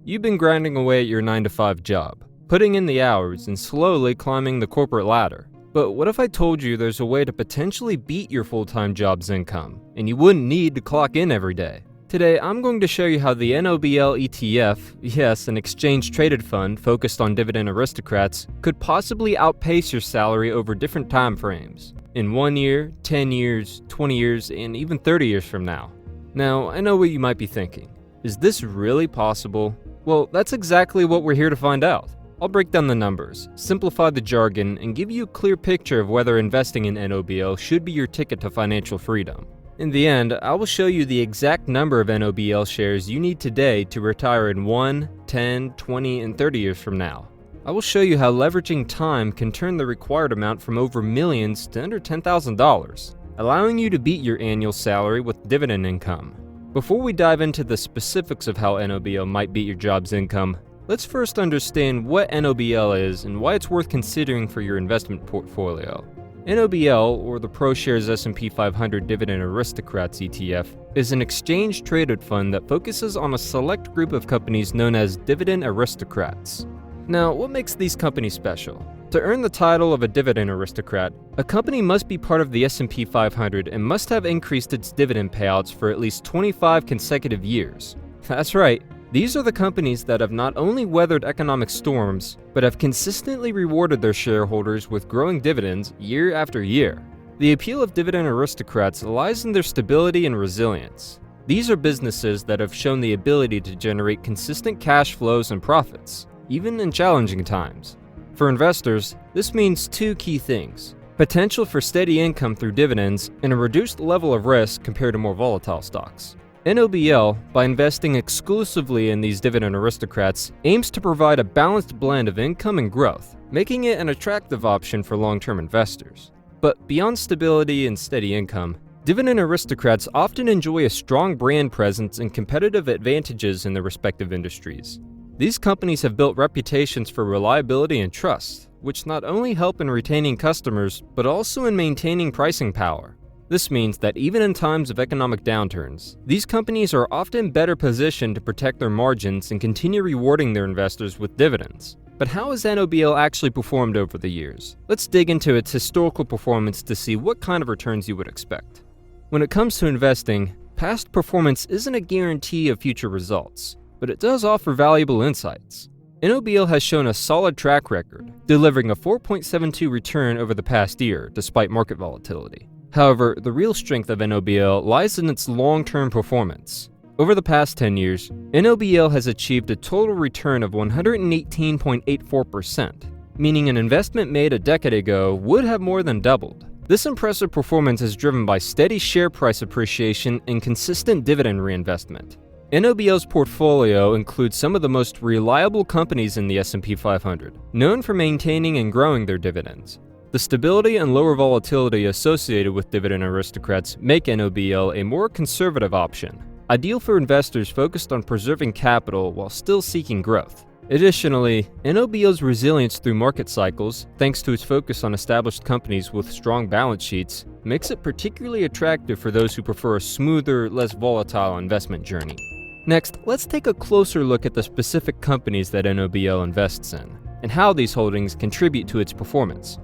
You've been grinding away at your 9-to-5 job, putting in the hours and slowly climbing the corporate ladder. But what if I told you there's a way to potentially beat your full-time job's income, and you wouldn't need to clock in every day? Today, I'm going to show you how the NOBL ETF, yes, an exchange-traded fund focused on dividend aristocrats, could possibly outpace your salary over different time frames. In 1 year, 10 years, 20 years, and even 30 years from now. Now, I know what you might be thinking. Is this really possible? Well, that's exactly what we're here to find out. I'll break down the numbers, simplify the jargon, and give you a clear picture of whether investing in NOBL should be your ticket to financial freedom. In the end, I will show you the exact number of NOBL shares you need today to retire in 1, 10, 20, and 30 years from now. I will show you how leveraging time can turn the required amount from over millions to under $10,000, allowing you to beat your annual salary with dividend income. Before we dive into the specifics of how NOBL might beat your job's income, let's first understand what NOBL is and why it's worth considering for your investment portfolio. NOBL, or the ProShares S&P 500 Dividend Aristocrats ETF, is an exchange-traded fund that focuses on a select group of companies known as dividend aristocrats. Now, what makes these companies special? To earn the title of a dividend aristocrat, a company must be part of the S&P 500 and must have increased its dividend payouts for at least 25 consecutive years. That's right. These are the companies that have not only weathered economic storms, but have consistently rewarded their shareholders with growing dividends year after year. The appeal of dividend aristocrats lies in their stability and resilience. These are businesses that have shown the ability to generate consistent cash flows and profits, even in challenging times. For investors, this means two key things: potential for steady income through dividends and a reduced level of risk compared to more volatile stocks. NOBL, by investing exclusively in these dividend aristocrats, aims to provide a balanced blend of income and growth, making it an attractive option for long-term investors. But beyond stability and steady income, dividend aristocrats often enjoy a strong brand presence and competitive advantages in their respective industries. These companies have built reputations for reliability and trust, which not only help in retaining customers, but also in maintaining pricing power. This means that even in times of economic downturns, these companies are often better positioned to protect their margins and continue rewarding their investors with dividends. But how has NOBL actually performed over the years? Let's dig into its historical performance to see what kind of returns you would expect. When it comes to investing, past performance isn't a guarantee of future results, but it does offer valuable insights. NOBL has shown a solid track record, delivering a 4.72 return over the past year despite market volatility. However, the real strength of NOBL lies in its long-term performance. Over the past 10 years, NOBL has achieved a total return of 118.84%, meaning an investment made a decade ago would have more than doubled. This impressive performance is driven by steady share price appreciation and consistent dividend reinvestment. NOBL's portfolio includes some of the most reliable companies in the S&P 500, known for maintaining and growing their dividends. The stability and lower volatility associated with dividend aristocrats make NOBL a more conservative option, ideal for investors focused on preserving capital while still seeking growth. Additionally, NOBL's resilience through market cycles, thanks to its focus on established companies with strong balance sheets, makes it particularly attractive for those who prefer a smoother, less volatile investment journey. Next, let's take a closer look at the specific companies that NOBL invests in, and how these holdings contribute to its performance.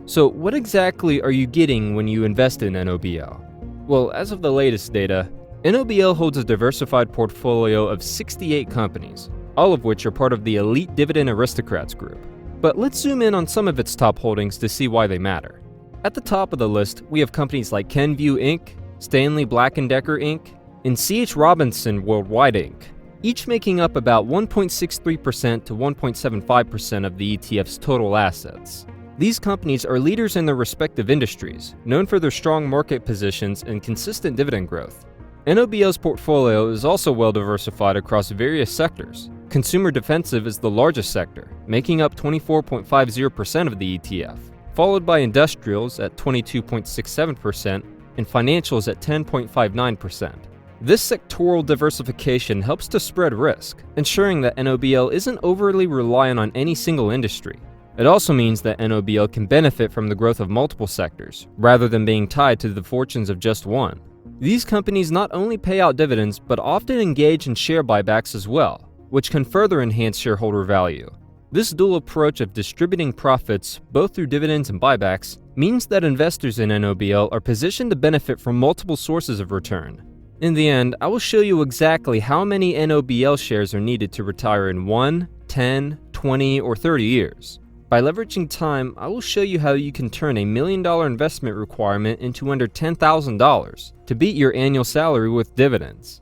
So what exactly are you getting when you invest in NOBL? Well, as of the latest data, NOBL holds a diversified portfolio of 68 companies, all of which are part of the elite dividend aristocrats group. But let's zoom in on some of its top holdings to see why they matter. At the top of the list, we have companies like Kenvue Inc., Stanley Black & Decker Inc., and C.H. Robinson Worldwide Inc., each making up about 1.63% to 1.75% of the ETF's total assets. These companies are leaders in their respective industries, known for their strong market positions and consistent dividend growth. NOBL's portfolio is also well diversified across various sectors. Consumer defensive is the largest sector, making up 24.50% of the ETF, followed by industrials at 22.67% and financials at 10.59%. This sectoral diversification helps to spread risk, ensuring that NOBL isn't overly reliant on any single industry. It also means that NOBL can benefit from the growth of multiple sectors, rather than being tied to the fortunes of just one. These companies not only pay out dividends, but often engage in share buybacks as well, which can further enhance shareholder value. This dual approach of distributing profits, both through dividends and buybacks, means that investors in NOBL are positioned to benefit from multiple sources of return. In the end, I will show you exactly how many NOBL shares are needed to retire in 1, 10, 20, or 30 years. By leveraging time, I will show you how you can turn $1 million investment requirement into under $10,000 to beat your annual salary with dividends.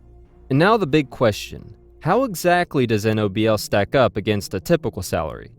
And now the big question: how exactly does NOBL stack up against a typical salary?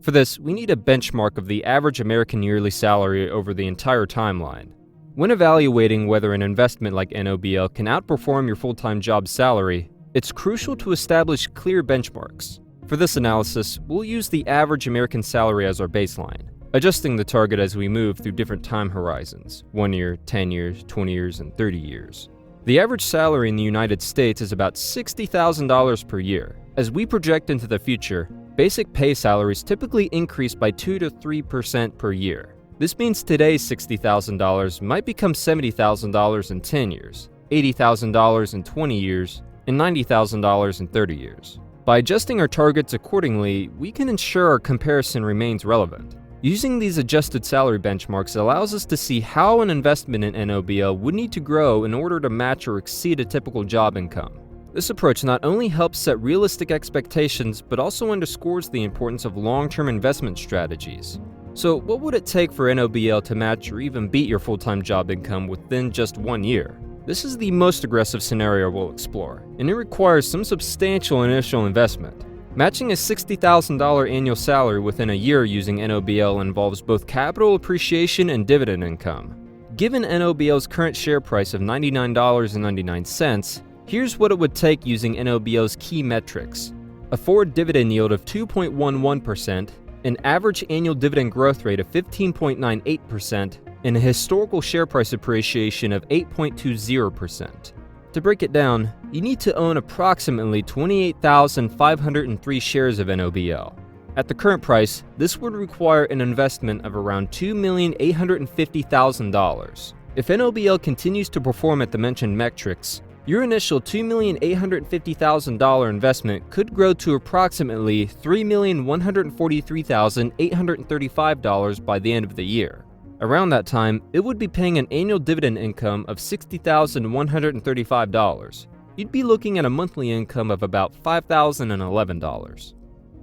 For this, we need a benchmark of the average American yearly salary over the entire timeline. When evaluating whether an investment like NOBL can outperform your full-time job salary, it's crucial to establish clear benchmarks. For this analysis, we'll use the average American salary as our baseline, adjusting the target as we move through different time horizons: 1 year, 10 years, 20 years, and 30 years. The average salary in the United States is about $60,000 per year. As we project into the future, basic pay salaries typically increase by 2 to 3% per year. This means today's $60,000 might become $70,000 in 10 years, $80,000 in 20 years, and $90,000 in 30 years. By adjusting our targets accordingly, we can ensure our comparison remains relevant. Using these adjusted salary benchmarks allows us to see how an investment in NOBL would need to grow in order to match or exceed a typical job income. This approach not only helps set realistic expectations, but also underscores the importance of long-term investment strategies. So, what would it take for NOBL to match or even beat your full-time job income within just 1 year? This is the most aggressive scenario we'll explore, and it requires some substantial initial investment. Matching a $60,000 annual salary within a year using NOBL involves both capital appreciation and dividend income. Given NOBL's current share price of $99.99, here's what it would take using NOBL's key metrics: a forward dividend yield of 2.11%, an average annual dividend growth rate of 15.98%, and a historical share price appreciation of 8.20%. To break it down, you need to own approximately 28,503 shares of NOBL. At the current price, this would require an investment of around $2,850,000. If NOBL continues to perform at the mentioned metrics, your initial $2,850,000 investment could grow to approximately $3,143,835 by the end of the year. Around that time, it would be paying an annual dividend income of $60,135. You'd be looking at a monthly income of about $5,011.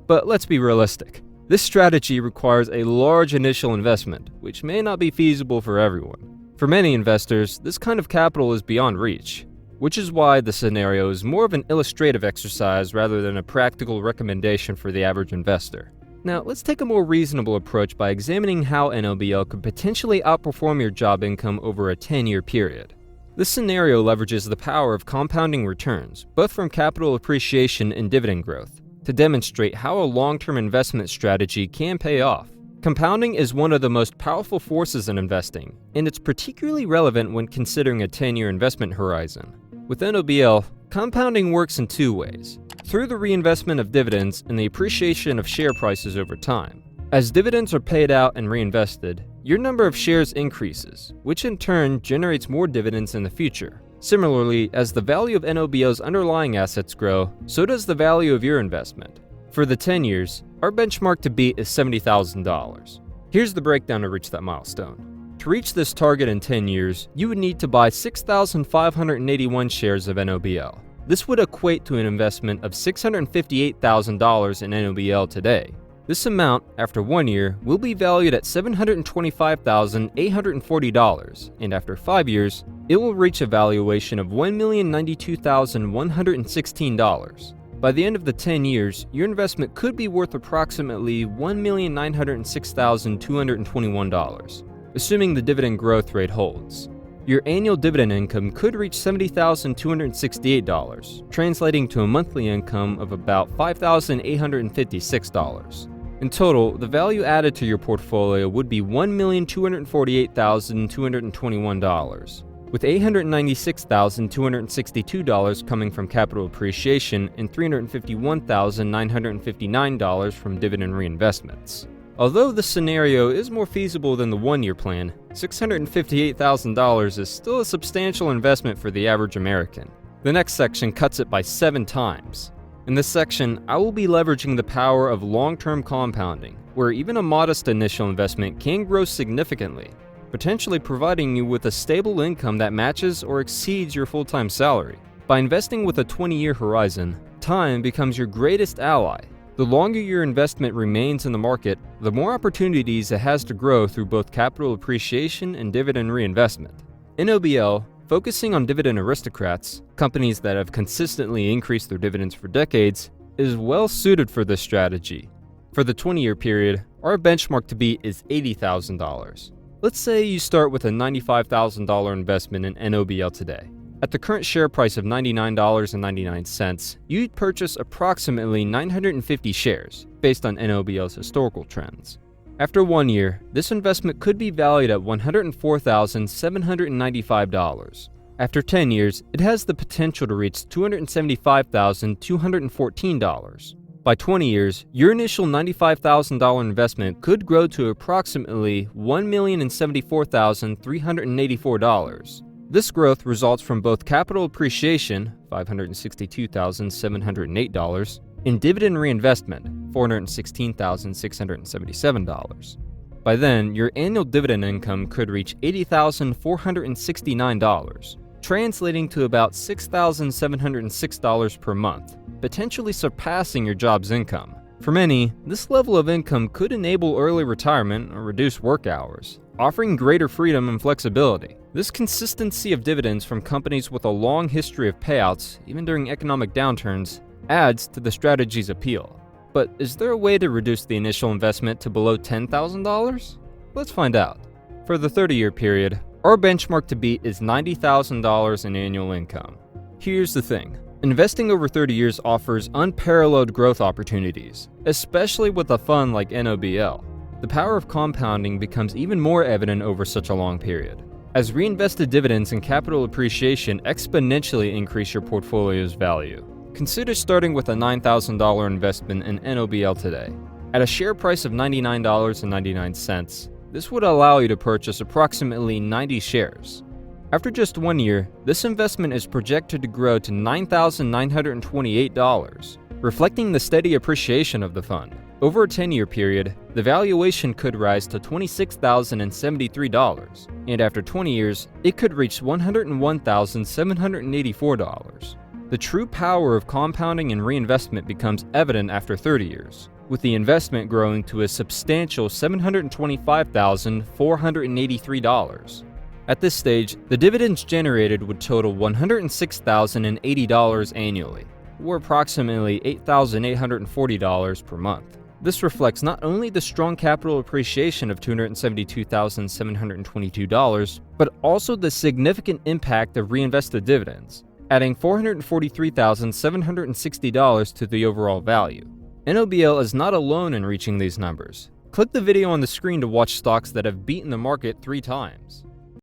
But let's be realistic. This strategy requires a large initial investment, which may not be feasible for everyone. For many investors, this kind of capital is beyond reach, which is why the scenario is more of an illustrative exercise rather than a practical recommendation for the average investor. Now, let's take a more reasonable approach by examining how NOBL could potentially outperform your job income over a 10-year period. This scenario leverages the power of compounding returns, both from capital appreciation and dividend growth, to demonstrate how a long-term investment strategy can pay off. Compounding is one of the most powerful forces in investing, and it's particularly relevant when considering a 10-year investment horizon. With NOBL, compounding works in two ways: through the reinvestment of dividends and the appreciation of share prices over time. As dividends are paid out and reinvested, your number of shares increases, which in turn generates more dividends in the future. Similarly, as the value of NOBL's underlying assets grow, so does the value of your investment. For the 10 years, our benchmark to beat is $70,000. Here's the breakdown to reach that milestone. To reach this target in 10 years, you would need to buy 6,581 shares of NOBL. This would equate to an investment of $658,000 in NOBL today. This amount, after 1 year, will be valued at $725,840, and after 5 years, it will reach a valuation of $1,092,116. By the end of the 10 years, your investment could be worth approximately $1,906,221, assuming the dividend growth rate holds. Your annual dividend income could reach $70,268, translating to a monthly income of about $5,856. In total, the value added to your portfolio would be $1,248,221, with $896,262 coming from capital appreciation and $351,959 from dividend reinvestments. Although this scenario is more feasible than the 1-year plan, $658,000 is still a substantial investment for the average American. The next section cuts it by 7 times. In this section, I will be leveraging the power of long-term compounding, where even a modest initial investment can grow significantly, potentially providing you with a stable income that matches or exceeds your full-time salary. By investing with a 20-year horizon, time becomes your greatest ally. The longer your investment remains in the market, the more opportunities it has to grow through both capital appreciation and dividend reinvestment. NOBL, focusing on dividend aristocrats, companies that have consistently increased their dividends for decades, is well suited for this strategy. For the 20-year period, our benchmark to beat is $80,000. Let's say you start with a $95,000 investment in NOBL today. At the current share price of $99.99, you'd purchase approximately 950 shares, based on NOBL's historical trends. After 1 year, this investment could be valued at $104,795. After 10 years, it has the potential to reach $275,214. By 20 years, your initial $95,000 investment could grow to approximately $1,074,384. This growth results from both capital appreciation, $562,708, and dividend reinvestment, $416,677. By then, your annual dividend income could reach $80,469, translating to about $6,706 per month, potentially surpassing your job's income. For many, this level of income could enable early retirement or reduce work hours, offering greater freedom and flexibility. This consistency of dividends from companies with a long history of payouts, even during economic downturns, adds to the strategy's appeal. But is there a way to reduce the initial investment to below $10,000? Let's find out. For the 30-year period, our benchmark to beat is $90,000 in annual income. Here's the thing. Investing over 30 years offers unparalleled growth opportunities, especially with a fund like NOBL. The power of compounding becomes even more evident over such a long period, as reinvested dividends and capital appreciation exponentially increase your portfolio's value. Consider starting with a $9,000 investment in NOBL today. At a share price of $99.99, this would allow you to purchase approximately 90 shares. After just 1 year, this investment is projected to grow to $9,928, reflecting the steady appreciation of the fund. Over a 10-year period, the valuation could rise to $26,073, and after 20 years, it could reach $101,784. The true power of compounding and reinvestment becomes evident after 30 years, with the investment growing to a substantial $725,483. At this stage, the dividends generated would total $106,080 annually, or approximately $8,840 per month. This reflects not only the strong capital appreciation of $272,722, but also the significant impact of reinvested dividends, adding $443,760 to the overall value. NOBL is not alone in reaching these numbers. Click the video on the screen to watch stocks that have beaten the market 3 times.